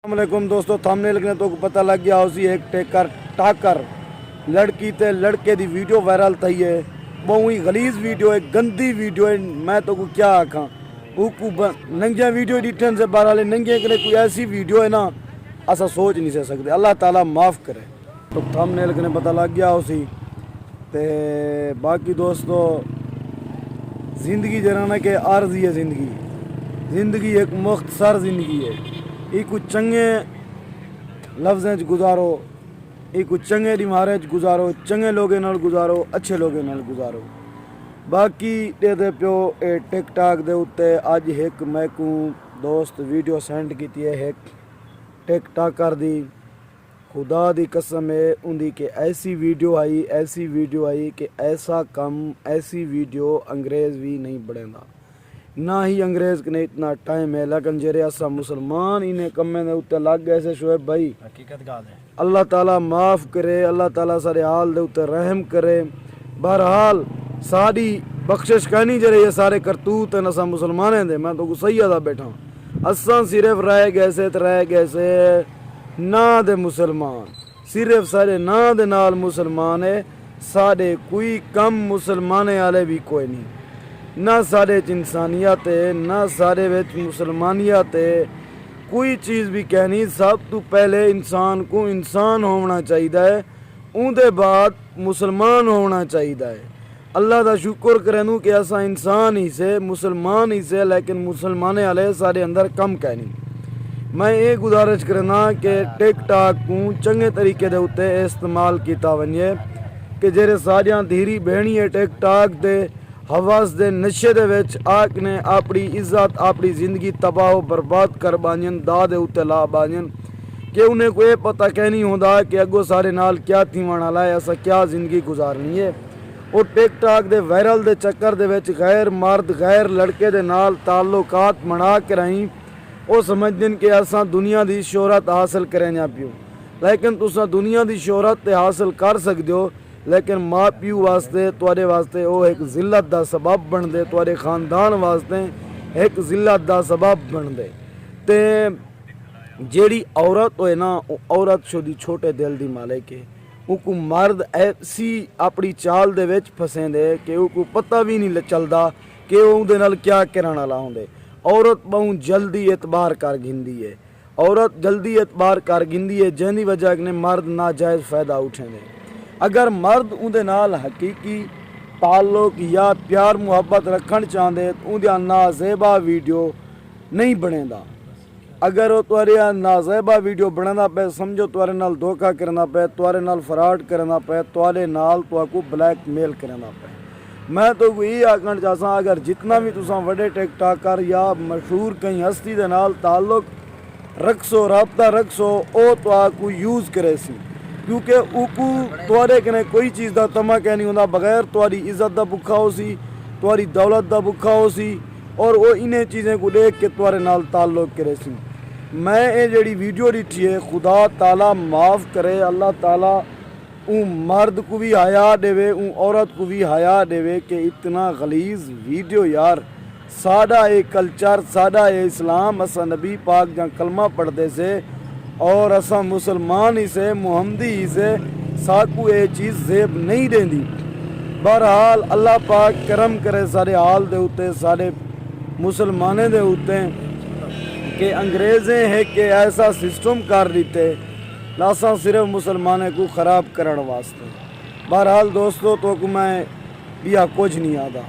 अस्सलामुअलैकुम दोस्तों, थंबनेल ने तो पता लग गया उसी एक टेकर टाकर लड़की ते लड़के दी वीडियो वायरल थी है। बहुत ही गलीज वीडियो है, गंदी वीडियो है। मैं तो को क्या आखा नंगिया वीडियो डिटन से बाहर वाले नंगे के कोई ऐसी वीडियो है ना असा सोच नहीं से सकते। अल्लाह ताला माफ़ करे। तो थंबनेल ने पता लग गया उसी ते बाकी दोस्तों ज़िंदगी जराना के आर्जी है। ज़िंदगी एक मुख्तसर ज़िंदगी है। ये कुछ चंगे लफ्ज़ें च गुजारो, ये कुछ चंगे दिमारे च गुजारो, चंगे लोगों नाल गुजारो, अच्छे लोगों नाल गुजारो। बाकी दे प्यो ए टिकटॉक दे उत्ते अज एक मैकू दोस्त वीडियो सेंड की है। एक टिकटॉकर दी खुदा दी कसम है उनकी कि ऐसी वीडियो आई कि ऐसा कम ऐसी वीडियो अंग्रेज़ भी नहीं बढ़ेंदा। ना ही अंग्रेज़ के नहीं इतना टाइम है, लेकिन जेरे असा मुसलमान इन्हें कमें दे उत्ते लग गए से शोएब भाई हकीकत गाल है। अल्लाह ताला माफ़ करे, अल्लाह ताला सारे हाल दे उत्ते रहम करे। बहरहाल साड़ी बख्शिश कहनी जरे ये सारे करतूत हैं असा मुसलमाने दे। मैं तो सही अदा बैठा असा सिर्फ रह गए से ना दे मुसलमान, सिर्फ सारे ना दे नाल मुसलमान है। साढ़े कोई कम मुसलमाने वाले भी कोई नहीं, ना साढ़े च इंसानियत है, ना साढ़े विच मुसलमानियत है। कोई चीज़ भी कहनी सब तो पहले इंसान को इंसान होना चाहिए, उनके बाद मुसलमान होना चाहिए। अल्लाह का शुक्र करें कि असा इंसान ही से मुसलमान ही से, लेकिन मुसलमाने वाले सारे अंदर कम कहनी। मैं ये गुजारिश करना कि टिकटॉक को चंगे तरीके दे उत्ते इस्तेमाल किया वजे कि जेरे सारिया धीरी बहनी है टिकटॉक दे हवस दे नशे दे विच आकने अपनी इज्जत अपनी ज़िंदगी तबाह बर्बाद कर बाजन दा दे उत्ते ला बाजन कि उन्हें कोई पता कह नहीं होता कि अगो सारे नाल क्या थीवन वाला है, असा क्या ज़िंदगी गुजारनी है। और टिकटॉक दे वायरल दे चक्कर दे विच गैर मर्द गैर लड़के दे नाल ताल्लुकात बना के रही वो समझदन कि असा दुनिया की शोहरत हासिल करें पियो। लेकिन तुसा दुनिया की शोहरत हासिल कर सकते हो, लेकिन माँ प्यू वास्ते तुहाडे वास्ते वो एक जिल्लत का सबब बन दे, तुहाडे खानदान वास्ते एक जिल्लत का सबब बन दे। ते जेड़ी औरत होए ना वो औरत छोदी छोटे दिल की मालिक है। उनको मर्द ऐसी अपनी चाल दे विच फसे दे कि उनको पता भी नहीं चलता कि उहदे नाल क्या करन वाला होंदे। औरत बहुत जल्दी एतबार कर गिंदी है, औरत जल्दी एतबार कर गिंदी है, जिहदी वजह ने मर्द नाजायज़ फ़ायदा उठेंदे। अगर मर्द उहदे नाल हकीकी ताल्लुक या प्यार मुहब्बत रखना चाहते तो उहदा नाजेबा वीडियो नहीं बनेगा। अगर वो तुआरे नाजेबा वीडियो बनाना पे समझो तुआरे नाल धोखा करना पे, तुआरे नाल फ्रॉड करना पे, तुआरे नाल तुआको ब्लैकमेल करना पे। मैं तो ये आखना चाहता अगर जितना भी तुसा बड़े टिकटॉकर या मशहूर कहीं हस्ती दे नाल ताल्लुक रखसो रबता रखसो वो तुआको यूज़ करे सी, क्योंकि उको तुआरे कने कोई चीज़ का तमा कह नहीं होता बगैर तुआरी इज्जत का भुखा हो सी, तुआरी दौलत का भुखा हो सी, और वो इन्हें चीज़ें को देख के तुआरे नाल ताल्लुक करे सी। मैं ये जड़ी वीडियो डिठी है खुदा ताला माफ़ करे, अल्लाह ताला मर्द को भी हया देवे औरत को भी हया देवे कि इतना गलीज़ वीडियो यार। साडा ये कल्चर साडा ये इस्लाम असा नबी पाक जहाँ कलमा पढ़ते से और असा मुसलमान ही से मुहम्मदी ही से साकू ये चीज़ जेब नहीं देंदी। बहरहाल अल्लाह पाक करम करे सारे हाल दे उत्ते सारे मुसलमाने दे उत्ते कि अंग्रेज़ें है कि ऐसा सिस्टम कर देते लासा सिर्फ मुसलमाने को ख़राब करने वास्ते। बहरहाल दोस्तों तो मैं यह कुछ नहीं आता।